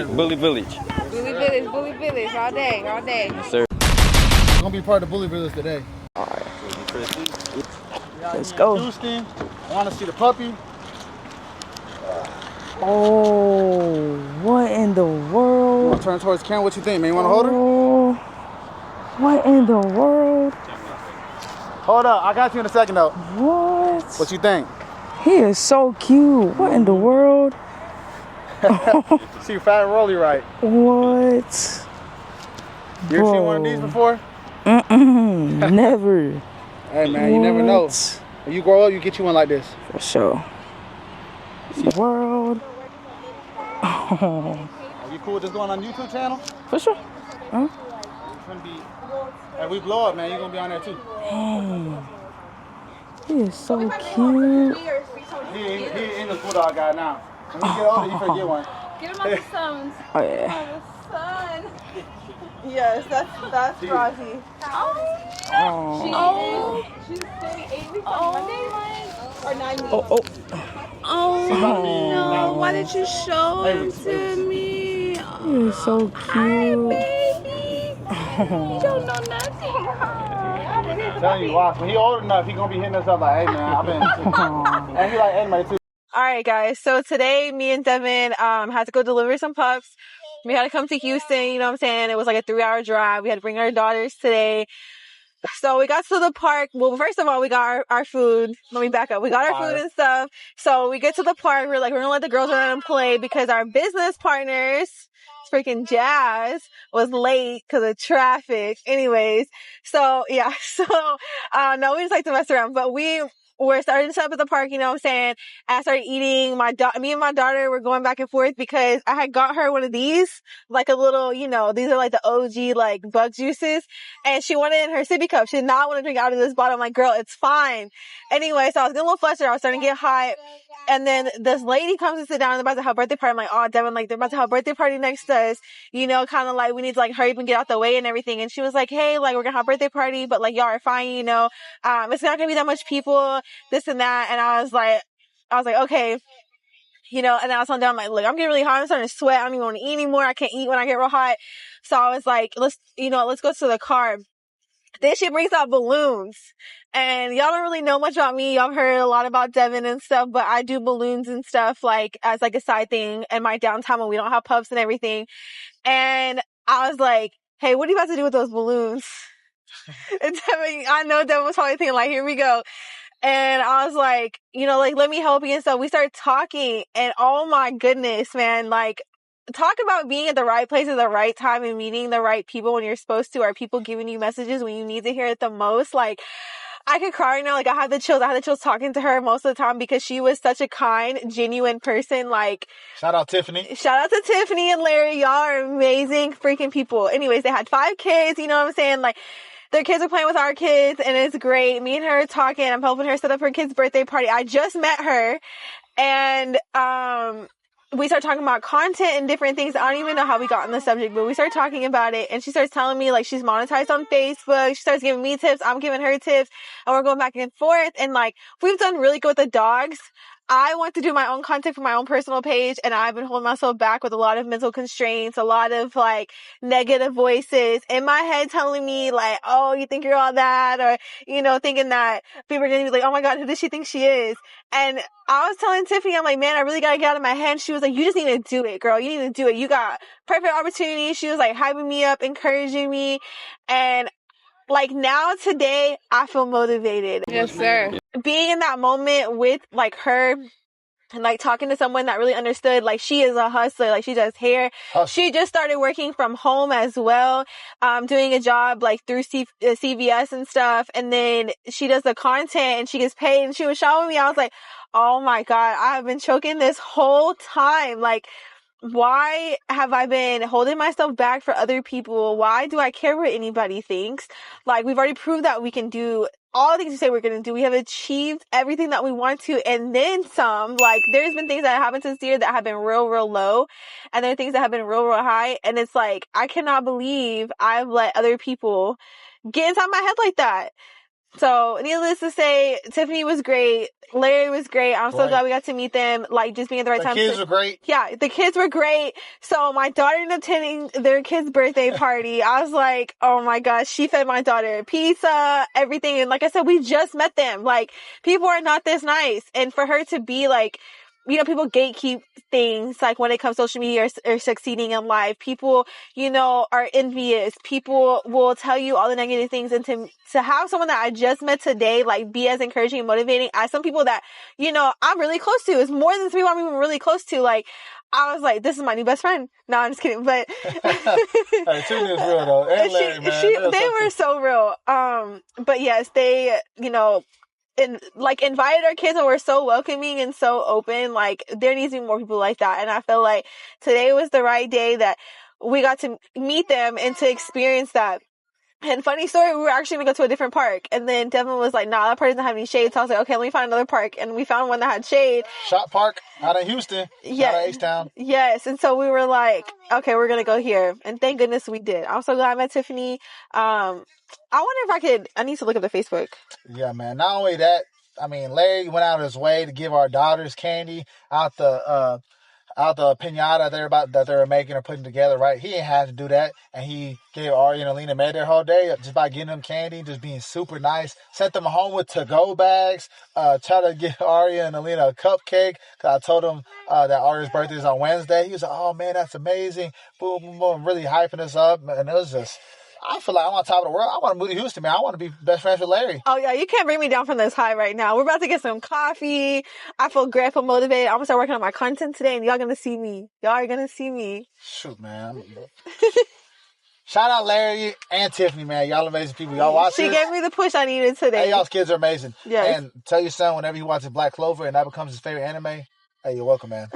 Bully Village. Bully Village, Bully Village, all day, all day. Yes, sir. We're gonna be part of the Bully Village today. Alright. Let's go. Houston, want to see the puppy. Oh, what in the world? You want to turn towards the camera? What you think, man? You want to hold her? Oh, what in the world? Hold up, I got you in a second though. What? What you think? He is so cute. What in the world? See fat and rolly right. What? You ever seen one of these before? Never. Hey man, you never know. When you grow up, you get you one like this. For sure. World. Are you cool with this going on YouTube channel? For sure. Huh? It's gonna be, if we blow up, man, you're gonna be on there too. Dang. He is so cute. He ain't the bulldog guy now. When you get older, you forget one. Get him on the sons. Oh yeah. Son. Yes, that's Raji. Oh. She's 8 weeks on Monday. Or 9 weeks. Oh. Oh no! Why did you show him to me? He is so cute. Hi, baby. You don't know nothing. I'm telling you, watch. When he old enough, he gonna be hitting us up like, hey man, I've been. And he like anybody too. All right, guys. So today, me and Devin had to go deliver some pups. We had to come to Houston. You know what I'm saying? It was like a 3-hour drive. We had to bring our daughters today. So we got to the park. Well, first of all, we got our food. Let me back up. We got our food and stuff. So we get to the park. We're like, we're going to let the girls run and play because our business partners, freaking Jazz, was late because of traffic. Anyways. So, yeah. So, no, we just like to mess around. But we're starting to set up at the park, you know what I'm saying? And I started eating. Me and my daughter were going back and forth because I had got her one of these, like a little, you know, these are like the OG, like bug juices. And she wanted it in her sippy cup. She did not want to drink out of this bottle. I'm like, girl, it's fine. Anyway, so I was getting a little flustered. I was starting to get hot. And then this lady comes to sit down and they're about to have a birthday party. I'm like, oh, Devin, like they're about to have a birthday party next to us. You know, kind of like we need to like hurry up and get out the way and everything. And she was like, hey, like we're gonna have a birthday party, but like y'all are fine, you know. It's not gonna be that much people, this and that. And I was like, okay. You know, and then I was on down, I'm like, look, I'm getting really hot. I'm starting to sweat. I don't even want to eat anymore. I can't eat when I get real hot. So I was like, let's go to the car. Then she brings out balloons. And y'all don't really know much about me. Y'all have heard a lot about Devin and stuff, but I do balloons and stuff like as like a side thing in my downtime when we don't have pups and everything. And I was like, hey, what are you about to do with those balloons? And Devin, I know Devin was probably thinking like, here we go. And I was like, you know, like, let me help you and stuff. We started talking and oh my goodness, man, like, talk about being at the right place at the right time and meeting the right people when you're supposed to, or people giving you messages when you need to hear it the most. Like, I could cry right now. Like, I had the chills talking to her most of the time because she was such a kind, genuine person. Like, shout out Tiffany. Shout out to Tiffany and Larry. Y'all are amazing freaking people. Anyways, they had 5 kids, you know what I'm saying? Like, their kids are playing with our kids and it's great. Me and her are talking. I'm helping her set up her kid's birthday party. I just met her and, we started talking about content and different things. I don't even know how we got on the subject, but we started talking about it and she starts telling me like she's monetized on Facebook. She starts giving me tips. I'm giving her tips and we're going back and forth. And like, we've done really good with the dogs. I want to do my own content for my own personal page and I've been holding myself back with a lot of mental constraints, a lot of like negative voices in my head telling me like, oh, you think you're all that, or, you know, thinking that people are going to be like, oh my God, who does she think she is? And I was telling Tiffany, I'm like, man, I really got to get out of my head. She was like, you just need to do it, girl. You need to do it. You got perfect opportunity. She was like hyping me up, encouraging me. And like now today, I feel motivated. Yes, sir. Being in that moment with like her and like talking to someone that really understood, like she is a hustler, like she does hair. She just started working from home as well, doing a job like through CVS and stuff. And then she does the content and she gets paid and she was showing me, I was like, oh my God, I have been choking this whole time. Like, why have I been holding myself back for other people? Why do I care what anybody thinks? Like, we've already proved that we can do all the things we say we're going to do. We have achieved everything that we want to and then some. Like, there's been things that have happened this year that have been real, real low. And there are things that have been real, real high. And it's like, I cannot believe I've let other people get inside my head like that. So, needless to say, Tiffany was great. Larry was great. I'm so glad we got to meet them. Like, just being at the right time. The kids were great. Yeah, the kids were great. So, my daughter attending their kid's birthday party, I was like, oh my gosh, she fed my daughter pizza, everything. And like I said, we just met them. Like, people are not this nice. And for her to be like, you know, people gatekeep things like when it comes to social media or succeeding in life. People, you know, are envious. People will tell you all the negative things. And to have someone that I just met today, like, be as encouraging and motivating as some people that, you know, I'm really close to. It's more than 3 people I'm really close to. Like, I was like, this is my new best friend. No, I'm just kidding. But hey, Tiffany is real though. And Larry, man. They were so real. But yes, they, you know, invited our kids and were so welcoming and so open. Like, there needs to be more people like that. And I feel like today was the right day that we got to meet them and to experience that. And funny story, we were actually going to go to a different park. And then Devin was like, nah, that park doesn't have any shade. So I was like, okay, let me find another park. And we found one that had shade. Shop Park out of Houston. Yeah. Out of H-Town. Yes. And so we were like, okay, we're going to go here. And thank goodness we did. I'm so glad I met Tiffany. I wonder if I need to look up the Facebook. Yeah, man. Not only that, I mean, Larry went out of his way to give our daughters candy out the pinata that they were making or putting together, right? He ain't had to do that. And he gave Ari and Alina made their whole day just by getting them candy, just being super nice. Sent them home with to-go bags. Tried to get Ari and Alina a cupcake. Cause I told him that Ari's birthday is on Wednesday. He was like, oh man, that's amazing. Boom, boom, boom. Really hyping us up. And it was just... I feel like I'm on top of the world. I want to move to Houston, man. I want to be best friends with Larry. Oh, yeah. You can't bring me down from this high right now. We're about to get some coffee. I feel great. I feel motivated. I'm going to start working on my content today, and y'all going to see me. Y'all are going to see me. Shoot, man. Shout out Larry and Tiffany, man. Y'all amazing people. Y'all watch this? She gave me the push I needed today. Hey, y'all's kids are amazing. Yes. And tell your son whenever he watches Black Clover and that becomes his favorite anime, hey, you're welcome, man.